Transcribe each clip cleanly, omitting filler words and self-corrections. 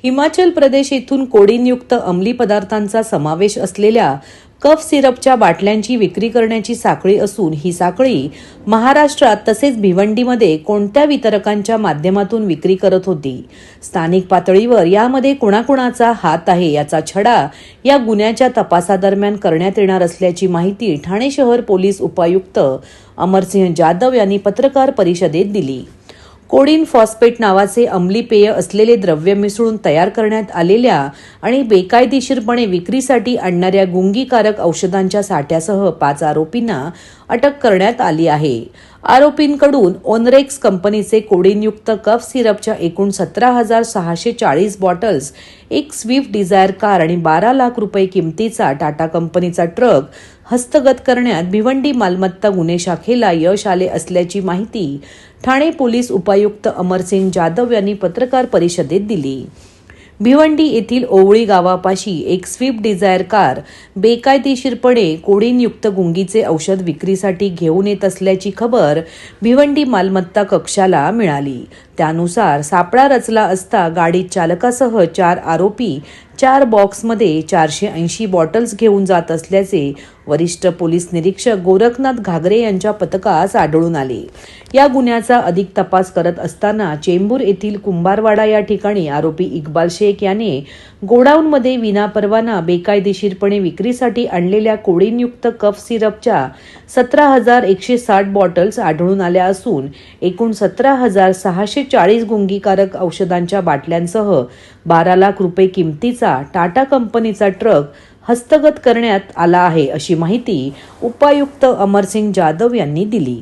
हिमाचल प्रदेश येथून कोडीनयुक्त अंमली पदार्थांचा समावेश असलेल्या कफ सिरपच्या बाटल्यांची विक्री करण्याची साखळी असून ही साखळी महाराष्ट्रात तसेच भिवंडीमध्ये कोणत्या वितरकांच्या माध्यमातून विक्री करत होती। स्थानिक पातळीवर यामध्ये कुणाकुणाचा हात आहे याचा छडा या गुन्ह्याच्या तपासादरम्यान करण्यात येणार असल्याची माहिती ठाणे शहर पोलीस उपायुक्त अमरसिंह जाधव यांनी पत्रकार परिषदेत दिली। कोडीन फॉस्फेट नावाचे अंमली पेय असलेले द्रव्य मिसळून तयार करण्यात आलेल्या आणि बेकायदेशीरपणे विक्रीसाठी आणणाऱ्या गुंगीकारक औषधांच्या साठ्यासह 5 आरोपींना अटक करण्यात आली आहे। आरोपींकडून ओनरेक्स कंपनीचे कोडीनयुक्त कफ सिरपच्या एकूण 17,640 बॉटल्स, एक स्विफ्ट डिझायर कार आणि 12 लाख रुपये किमतीचा टाटा कंपनीचा ट्रक हस्तगत करण्यात भिवंडी मालमत्ता गुन्हे शाखेला यश आले असल्याची माहिती ठाणे पोलीस उपायुक्त अमरसिंह जाधव यांनी पत्रकार परिषदेत दिली। भिवंडी येथील ओवळी गावापाशी एक स्विफ्ट डिझायर कार बेकायदेशीरपणे कोडीनयुक्त गुंगीचे औषध विक्रीसाठी घेऊन येत असल्याची खबर भिवंडी मालमत्ता कक्षाला मिळाली। त्यानुसार सापळा रचला असता गाडी चालकासह 4 आरोपी 4 बॉक्समध्ये 480 बॉटल्स घेऊन जात असल्याचे वरिष्ठ पोलीस निरीक्षक गोरखनाथ घागरे यांच्या पथकास आढळून आले। या गुन्ह्याचा अधिक तपास करत असताना चेंबूर येथील कुंभारवाडा या ठिकाणी आरोपी इक्बाल शेख याने गोडाऊनमध्ये विनापरवाना बेकायदेशीरपणे विक्रीसाठी आणलेल्या कोडीनयुक्त कफ सिरपच्या 17,160 बॉटल्स आढळून आल्या असून एकूण 17,640 गुंगीकारक औषधांच्या बाटल्यांसह 12 लाख रुपये किमतीचा टाटा कंपनीचा ट्रक हस्तगत करण्यात आला आहे, अशी माहिती उपायुक्त अमरसिंह जाधव यांनी दिली।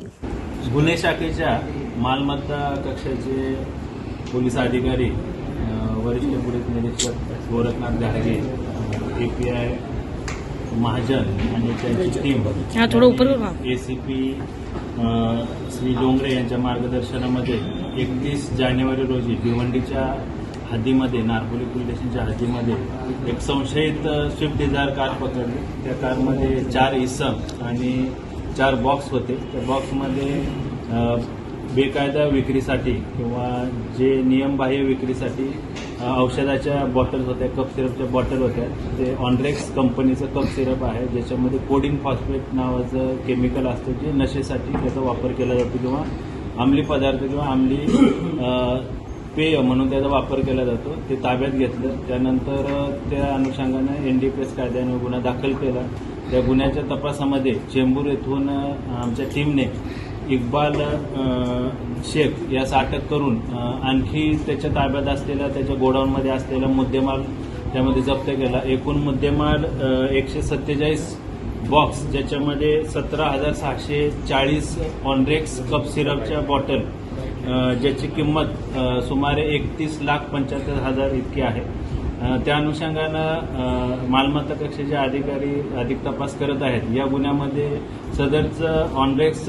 गुन्हे शाखेच्या मालमत्ता कक्षाचे पोलीस अधिकारी वरिष्ठ पोलीस निरीक्षक गोरखनाथ घागरे, API महाजन आणि त्यांची टीम ACP श्री डोंगरे यांच्या मार्गदर्शनामध्ये 31 जानेवारी रोजी भिवंडीच्या हद्दीमध्ये नारपोली पोलीस स्टेशनच्या हद्दीमध्ये एक संशयित स्विफ्ट डिझायर कार पकडली। त्या कारमध्ये 4 इसम आणि 4 बॉक्स होते। त्या बॉक्समध्ये बेकायदा विक्रीसाठी किंवा जे नियमबाह्य विक्रीसाठी औषधाच्या बॉटल्स होत्या, कप सिरपच्या बॉटल होत्या। ते ऑनरेक्स कंपनीचं कप सिरप आहे, ज्याच्यामध्ये कोडीन फॉस्फेट नावाचं केमिकल असतं जे नशेसाठी त्याचा वापर केला जातो किंवा अंमली पदार्थ किंवा अंमली पेय म्हणून त्याचा वापर केला जातो। ते ताब्यात घेतलं। त्यानंतर त्या अनुषंगाने NDPS कायद्याने गुन्हा दाखल केला। त्या गुन्ह्याच्या तपासामध्ये चेंबूर येथून आमच्या टीमने इक्बाल शेख यास अटक करून आणखी त्याच्या ताब्यात असलेला त्याच्या गोडाऊनमध्ये असलेला मुद्देमाल त्यामध्ये जप्त केला। एकूण मुद्देमाल 147 बॉक्स, ज्याच्यामध्ये 17,640 ऑनरेक्स कप सिरपच्या बॉटल, ज्याची किंमत सुमारे 31,75,000 इतकी आहे। त्या अनुषंगानं मालमत्ता कक्षाचे अधिकारी अधिक तपास करत आहेत। या गुन्ह्यामध्ये सदरचं ऑनरेक्स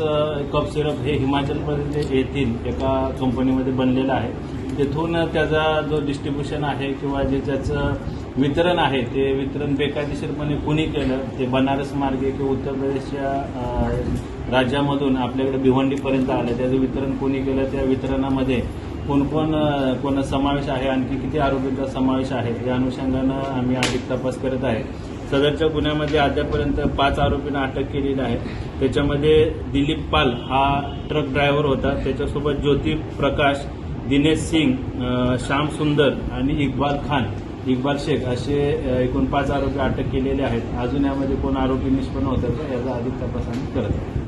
कप सिरप हे हिमाचल प्रदेश येथील एका कंपनीमध्ये बनलेलं आहे। तेथून त्याचा जो डिस्ट्रीब्युशन आहे किंवा जे त्याचं वितरण आहे ते वितरण बेकायदेशीरपणे कुणी केलं, ते बनारस मार्गे किंवा उत्तर प्रदेशच्या राज्यामधून आपल्याकडे भिवंडीपर्यंत आलं, त्याचं वितरण कोणी केलं, त्या वितरणामध्ये कोण समावेश आहे, आणखी किती आरोपींचा समावेश आहे, या अनुषंगानं आम्ही अधिक तपास करत आहे। सदरच्या गुन्ह्यामध्ये अद्यापर्यंत 5 आरोपींना अटक केलेली आहे। त्याच्यामध्ये दिलीप पाल हा ट्रक ड्रायव्हर होता, त्याच्यासोबत ज्योती प्रकाश, दिनेश सिंग, श्याम सुंदर आणि इक्बाल शेख असे एकूण 5 आरोपी अटक केलेले आहेत। अजून यामध्ये कोण आरोपी निष्पन्न होतात याचा अधिक तपास आम्ही करत आहोत।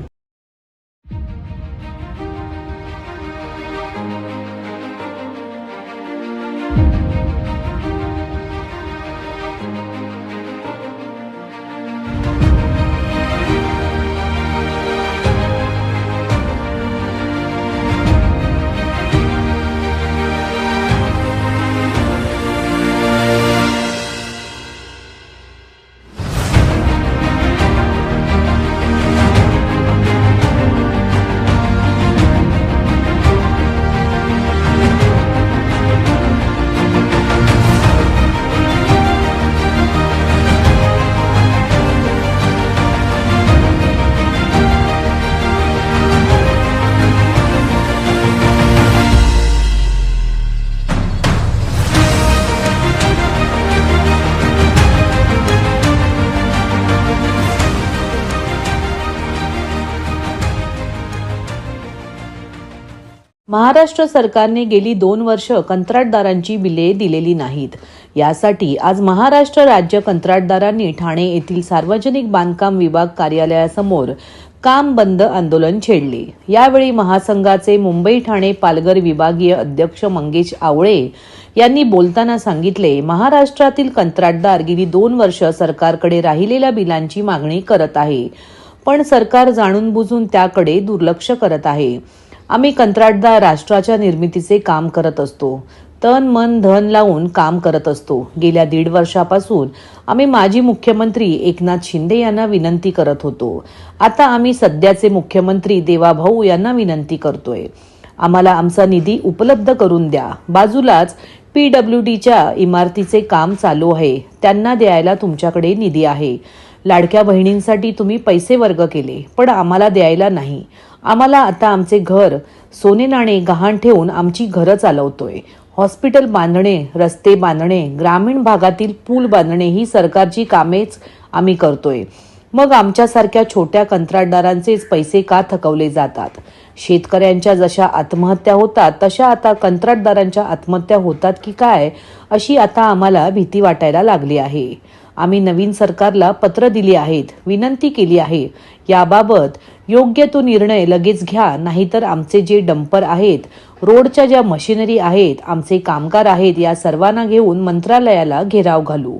महाराष्ट्र सरकारने गेली 2 वर्ष कंत्राटदारांची बिले दिलेली नाहीत. यासाठी आज महाराष्ट्र राज्य कंत्राटदारांनी ठाणे येथील सार्वजनिक बांधकाम विभाग कार्यालयासमोर काम बंद आंदोलन छेडले. यावेळी महासंघाचे मुंबई ठाणे पालघर विभागीय अध्यक्ष मंगेश आवळे यांनी बोलताना सांगितले, महाराष्ट्रातील कंत्राटदार गेली 2 वर्ष सरकारकडे राहिलेल्या बिलांची मागणी करत आहे, पण सरकार जाणून बुजून त्याकडे दुर्लक्ष करत आहे. आम्ही कंत्राटदार राष्ट्राच्या निर्मितीचे काम करत असतो. तन मन धन लावून काम करत असतो. गेल्या 1.5 वर्षापासून आम्ही माजी मुख्यमंत्री एकनाथ शिंदे यांना विनंती करत होतो. आता आम्ही सध्याचे मुख्यमंत्री देवाभाऊ यांना विनंती करतोय. आम्हाला आमचा निधी उपलब्ध करून द्या. बाजूलाच PWDच्या इमारतीचे काम चालू आहे, त्यांना द्यायला तुमच्याकडे निधी आहे. लाडक्या बहिणींसाठी तुम्ही पैसे वर्ग केले, पण आम्हाला द्यायला नाही. आम्हाला आता आमचे घर सोने नाणे गहाण ठेवून आमची घरं चालवतोय. हॉस्पिटल बांधणे, रस्ते बांधणे, ग्रामीण भागातील पूल बांधणे ही सरकारची कामेच आम्ही करतोय. मग आमच्यासारख्या छोट्या कंत्राटदारांचेच पैसे का थकवले जातात? शेतकऱ्यांच्या जशा आत्महत्या होतात तशा आता कंत्राटदारांच्या आत्महत्या होतात की काय, अशी आता आम्हाला भीती वाटायला लागली आहे. आम्ही नवीन सरकारला पत्र दिली आहेत, विनंती केली आहे. याबाबत योग्य तो निर्णय लगेच घ्या, नाहीतर आमचे जे डंपर आहेत, रोडच्या ज्या मशिनरी आहेत, आमचे कामगार आहेत, या सर्वांना घेऊन मंत्रालयाला घेराव घालू.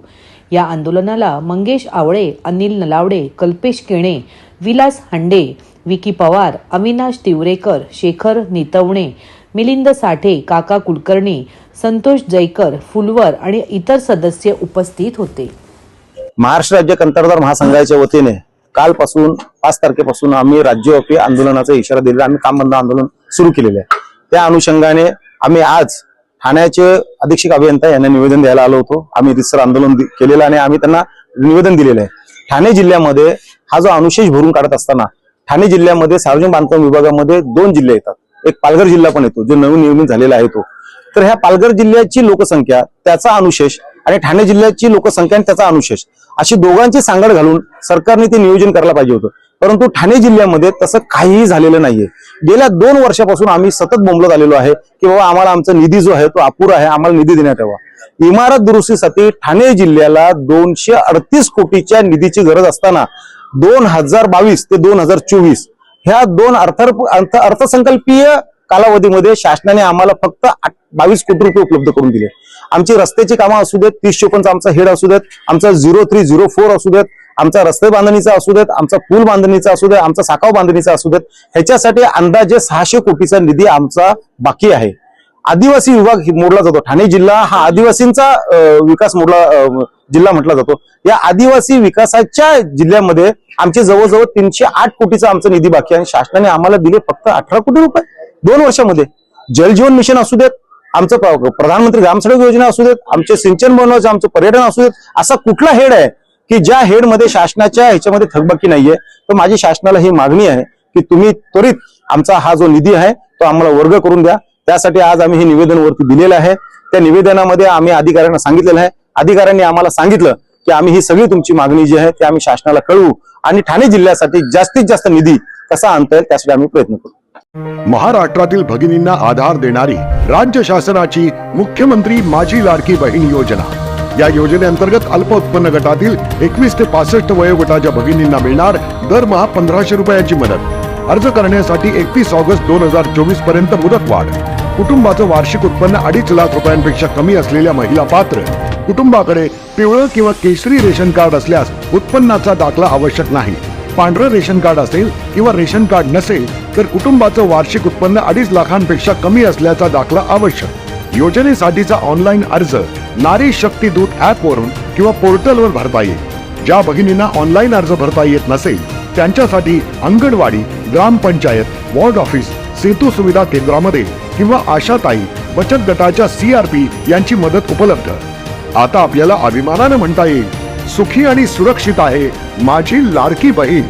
या आंदोलनाला मंगेश आवळे, अनिल नलावडे, कल्पेश केणे, विलास हांडे, विकी पवार, अविनाश तिवरेकर, शेखर नितवणे, मिलिंद साठे, काका कुलकर्णी, संतोष जयकर, फुलवर आणि इतर सदस्य उपस्थित होते. महाराष्ट्र राज्य कंत्राटदार महासंघाच्या वतीने कालपासून 5 तारखेपासून आम्ही राज्यव्यापी आंदोलनाचा इशारा दिलेला. आम्ही काम बंद आंदोलन सुरू केलेले आहे. त्या अनुषंगाने आम्ही आज ठाण्याचे अधीक्षक अभियंता यांना निवेदन द्यायला आलो होतो. आम्ही रितसर आंदोलन केलेलं आणि आम्ही त्यांना निवेदन दिलेलं आहे. ठाणे जिल्ह्यामध्ये हा जो अनुशेष भरून काढत असताना ठाणे जिल्ह्यामध्ये सार्वजनिक बांधकाम विभागामध्ये 2 जिल्हे येतात. एक पालघर जिल्हा पण येतो, जो नवीन नियमित झालेला आहे तो. तर ह्या पालघर जिल्ह्याची लोकसंख्या, त्याचा अनुशेष, आणि ठाणे जिल्ह्याची लोकसंख्या आणि त्याचा अनुशेष, अशी दोघांची सांगड घालून सरकारने ते नियोजन करायला पाहिजे होतं. परंतु ठाणे जिल्ह्यामध्ये तसं काहीही झालेलं नाहीये. गेल्या 2 वर्षापासून आम्ही सतत बोंबलत आलेलो आहे की बाबा आम्हाला आमचा निधी जो आहे तो अपुरा आहे, आम्हाला निधी देण्यात यावा. इमारत दुरुस्तीसाठी ठाणे जिल्ह्याला 238 कोटीच्या निधीची गरज असताना 2022 ते 2024 ह्या 2 अर्थसंकल्पीय कालावधीमध्ये शासनाने आम्हाला फक्त 22 कोटी रुपये उपलब्ध करून दिले. आमची रस्त्याची कामं असू देत, 3054 आमचा हेड असू देत, आमचा 0304 असू देत, आमचा रस्ते बांधणीचा असू देत, आमचा पूल बांधणीचा असू देत, आमचा साकाव बांधणीचा असू देत, ह्याच्यासाठी अंदाजे 600 कोटीचा निधी आमचा बाकी आहे. आदिवासी विभाग मोडला जातो. ठाणे जिल्हा हा आदिवासींचा विकास जिल्हा म्हटला जातो. या आदिवासी विकासाच्या जिल्ह्यामध्ये आमचे जवळजवळ 308 कोटीचा आमचा निधी बाकी आहे आणि शासनाने आम्हाला दिले फक्त 18 कोटी रुपये 2 वर्षामध्ये. जलजीवन मिशन असू देत, आमचं प्रधानमंत्री ग्राम सडक योजना असू देत, आमचे सिंचन बनवायचं, आमचं पर्यटन असू देत, असा कुठला हेड आहे की ज्या हेडमध्ये शासनाच्या ह्याच्यामध्ये थकबाकी नाहीये? तर माझी शासनाला ही मागणी आहे की तुम्ही त्वरित आमचा हा जो निधी आहे तो आम्हाला वर्ग करून द्या. त्यासाठी आज आम्ही हे निवेदन वरती दिलेलं आहे. त्या निवेदनामध्ये आम्ही अधिकाऱ्यांना सांगितलेलं आहे. अधिकाऱ्यांनी आम्हाला सांगितलं की आम्ही ही सगळी तुमची मागणी जी आहे ती आम्ही शासनाला कळवू आणि ठाणे जिल्ह्यासाठी जास्तीत जास्त निधी कसा आणता येईल त्यासाठी आम्ही प्रयत्न करू. महाराष्ट्रातील भगिनींना आधार देणारी राज्य शासनाची मुख्यमंत्री माझी लाडकी बहीण योजना. या योजनेअंतर्गत अल्प उत्पन्न गटातील 21 ते 65 वयोगटाच्या भगिनींना मिळणार दरमहा 1500 रुपयाची मदत. अर्ज करण्यासाठी 31 ऑगस्ट 2024 पर्यंत मुदतवाढ. कुटुंबाचं वार्षिक उत्पन्न 2.5 लाख रुपयांपेक्षा कमी असलेल्या महिला पात्र. कुटुंबाकडे पिवळं किंवा केशरी रेशन कार्ड असल्यास उत्पन्नाचा दाखला आवश्यक नाही. पांढरं रेशन कार्ड असेल किंवा रेशन कार्ड नसेल तर कुटुंबाचं वार्षिक उत्पन्न 2.5 लाखांपेक्षा कमी असल्याचा दाखला आवश्यक. योजनेसाठीचा ऑनलाईन अर्ज नारी शक्ती दूत ऍप वरून किंवा पोर्टलवर भरता येईल. ज्या भगिनींना ऑनलाईन अर्ज भरता येत नसेल त्यांच्यासाठी अंगणवाडी, ग्रामपंचायत, वॉर्ड ऑफिस, सेतू सुविधा केंद्रामध्ये किंवा आशाताई बचत गटाच्या CRP यांची मदत उपलब्ध. आता आपल्याला अभिमानानं म्हणता येईल, सुखी आणि सुरक्षित आहे माझी लाडकी बहीण.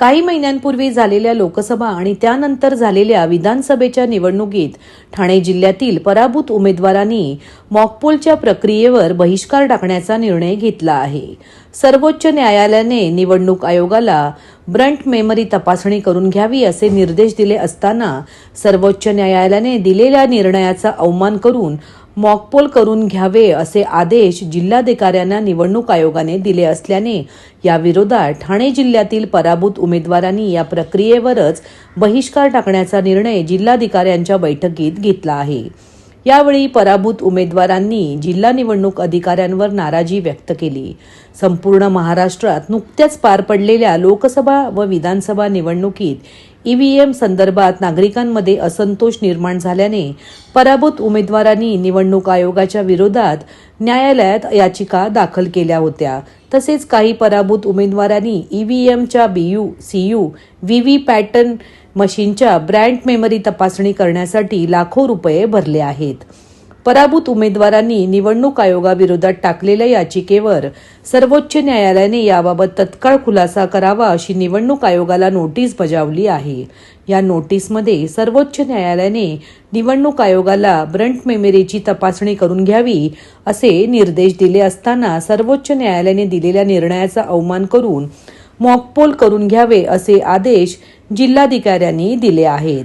काही महिन्यांपूर्वी झालेल्या लोकसभा आणि त्यानंतर झालेल्या विधानसभेच्या निवडणुकीत ठाणे जिल्ह्यातील पराभूत उमेदवारांनी मॉकपोलच्या प्रक्रियेवर बहिष्कार टाकण्याचा निर्णय घेतला आहे. सर्वोच्च न्यायालयाने निवडणूक आयोगाला ब्रंट मेमरी तपासणी करून घ्यावी असे निर्देश दिले असताना सर्वोच्च न्यायालयाने दिलेल्या निर्णयाचा अवमान करून मॉकपोल करून घ्यावे असे आदेश जिल्हाधिकाऱ्यांना निवडणूक आयोगाने दिले असल्याने या विरोधात ठाणे जिल्ह्यातील पराभूत उमेदवारांनी या प्रक्रियेवरच बहिष्कार टाकण्याचा निर्णय जिल्हाधिकाऱ्यांच्या बैठकीत घेतला आहे. यावेळी पराभूत उमेदवारांनी जिल्हा निवडणूक अधिकाऱ्यांवर नाराजी व्यक्त केली. संपूर्ण महाराष्ट्रात नुकत्याच पार पडलेल्या लोकसभा व विधानसभा निवडणुकीत ईव्हीएम संदर्भात नागरिकांमध्ये असंतोष निर्माण झाल्याने पराभूत उमेदवारांनी निवडणूक आयोगाच्या विरोधात न्यायालयात याचिका दाखल केल्या होत्या. तसेच काही पराभूत उमेदवारांनी ईव्हीएमच्या बीयू, सीयू, व्हीव्हीपॅट मशीनच्या ब्रँड मेमरी तपासणी करण्यासाठी लाखो रुपये भरले आहेत. पराभूत उमेदवारांनी निवडणूक आयोगाविरोधात टाकलेल्या याचिकेवर सर्वोच्च न्यायालयाने याबाबत तत्काळ खुलासा करावा अशी निवडणूक आयोगाला नोटीस बजावली आहे. या नोटीसमध्ये सर्वोच्च न्यायालयाने निवडणूक आयोगाला ब्रंट मेमरीची तपासणी करून घ्यावी असे निर्देश दिले असताना सर्वोच्च न्यायालयाने दिलेल्या निर्णयाचा अवमान करून मॉकपोल करून घ्यावे असे आदेश जिल्हाधिकाऱ्यांनी दिले आहेत.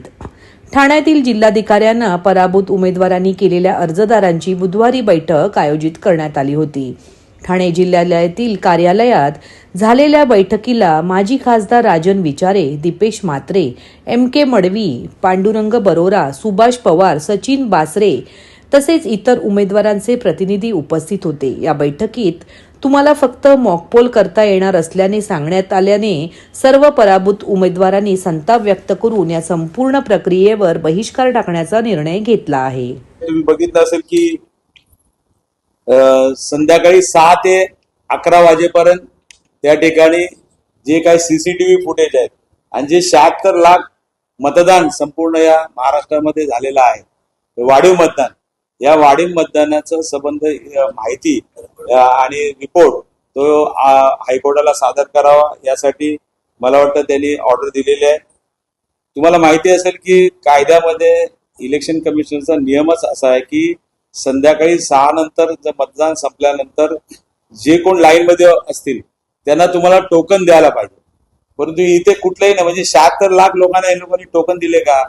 ठाण्यातील जिल्हाधिकाऱ्यांना पराभूत उमेदवारांनी केलेल्या अर्जदारांची बुधवारी बैठक आयोजित करण्यात आली होती. ठाणे जिल्ह्यातील कार्यालयात झालेल्या बैठकीला माजी खासदार राजन विचारे, दीपेश म्हात्रे, MK मडवी, पांडुरंग बरोरा, सुभाष पवार, सचिन बासरे तसेच इतर उमेदवारांचे प्रतिनिधी उपस्थित होते. या बैठकीत तुम्हाला फक्त मॉकपोल करता येणार असल्याने सांगण्यात आल्याने सर्व पराभूत उमेदवारांनी संताप व्यक्त करून या संपूर्ण प्रक्रियेवर बहिष्कार टाकण्याचा निर्णय घेतला आहे. तुम्ही बघितलं असेल की संध्याकाळी 6 ते 11 वाजेपर्यंत त्या ठिकाणी जे काही सीसीटीव्ही फुटेज आहेत आणि जे 76 लाख मतदान संपूर्ण या महाराष्ट्रामध्ये झालेलं आहे, वाढीव मतदान, या वाढीव मतदानाचा संबंध माहिती आणि रिपोर्ट तो हायकोर्टाला सादर करावा यासाठी मला वाटतं त्यांनी ऑर्डर दिलेली आहे. तुम्हाला माहिती असेल की कायद्यामध्ये इलेक्शन कमिशनचा नियमच असा आहे की संध्याकाळी 6 नंतर जर मतदान संपल्यानंतर जे कोण लाईनमध्ये असतील त्यांना तुम्हाला टोकन द्यायला पाहिजे. परंतु इथे कुठलंही नाही, म्हणजे 76 लाख लोकांना या लोकांनी टोकन दिले का,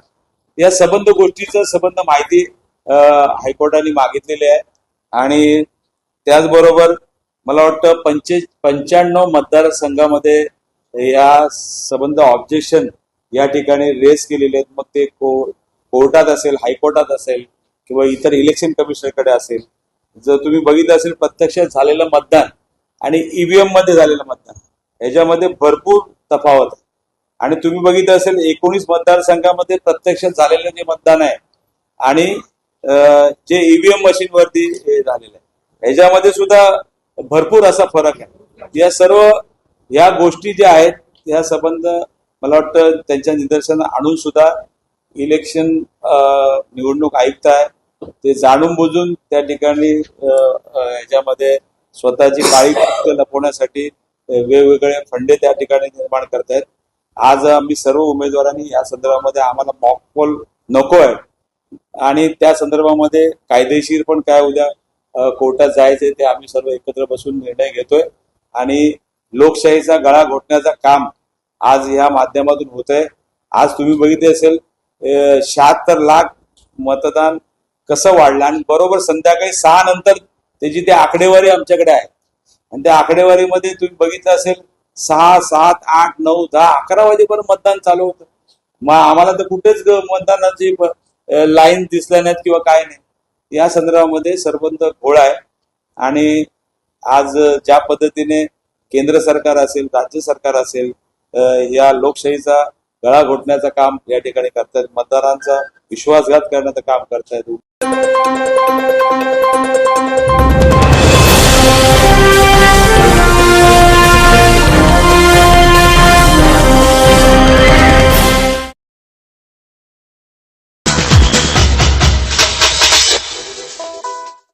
या संबंध गोष्टीचं संबंध माहिती हायकोर्टाने मागितलेली आहे. आणि त्याचबरोबर मला वाटतं 95 मतदारसंघामध्ये या संबंध ऑब्जेक्शन या ठिकाणी रेस केलेले आहेत. मग ते कोर्टात असेल, हायकोर्टात असेल किंवा इतर इलेक्शन कमिशनरकडे असेल. जर तुम्ही बघितलं असेल प्रत्यक्षात झालेलं मतदान आणि ईव्हीएम मध्ये झालेलं मतदान याच्यामध्ये भरपूर तफावत आहे. आणि तुम्ही बघितलं असेल 19 मतदारसंघामध्ये प्रत्यक्षात झालेलं जे मतदान आहे आणि जे ईव्हीएम मशीन वरती झालेलं आहे याच्यामध्ये सुद्धा भरपूर असा फरक आहे. या सर्व या गोष्टी ज्या आहेत या संबंध मला वाटतं त्यांच्या निदर्शनात आणून सुद्धा इलेक्शन निवडणूक आयुक्त आहे ते जाणून बुजून त्या ठिकाणी याच्यामध्ये स्वतःची काळी लपवण्यासाठी वेगवेगळे फंडे त्या ठिकाणी निर्माण करतायत. आज आम्ही सर्व उमेदवारांनी या संदर्भामध्ये आम्हाला मॉकपोल नको आहे आणि त्या संदर्भामध्ये कायदेशीर पण काय उद्या कोर्टात जायचे ते आम्ही सर्व एकत्र बसून निर्णय घेतोय. आणि लोकशाहीचा गळा घोटण्याचं काम आज या माध्यमातून होत आहे. आज तुम्ही बघितले असेल 76 लाख मतदान कसं वाढलं आणि बरोबर संध्याकाळी 6 नंतर त्याची ते आकडेवारी आमच्याकडे आहे. आणि त्या आकडेवारीमध्ये तुम्ही बघितलं असेल 6, 7, 8, 9, 10, 11 वाजेपर्यंत मतदान चालू होतं. मग आम्हाला तर कुठेच मतदानाची लाईन दिसल्या नाहीत किंवा काय नाही. या संदर्भामध्ये सर्वंत घोळ आहे. आणि आज ज्या पद्धतीने केंद्र सरकार असेल, राज्य सरकार असेल या लोकशाहीचा गळा घोटण्याचं काम या ठिकाणी करतायत, मतदारांचा विश्वासघात करण्याचं काम करतायत.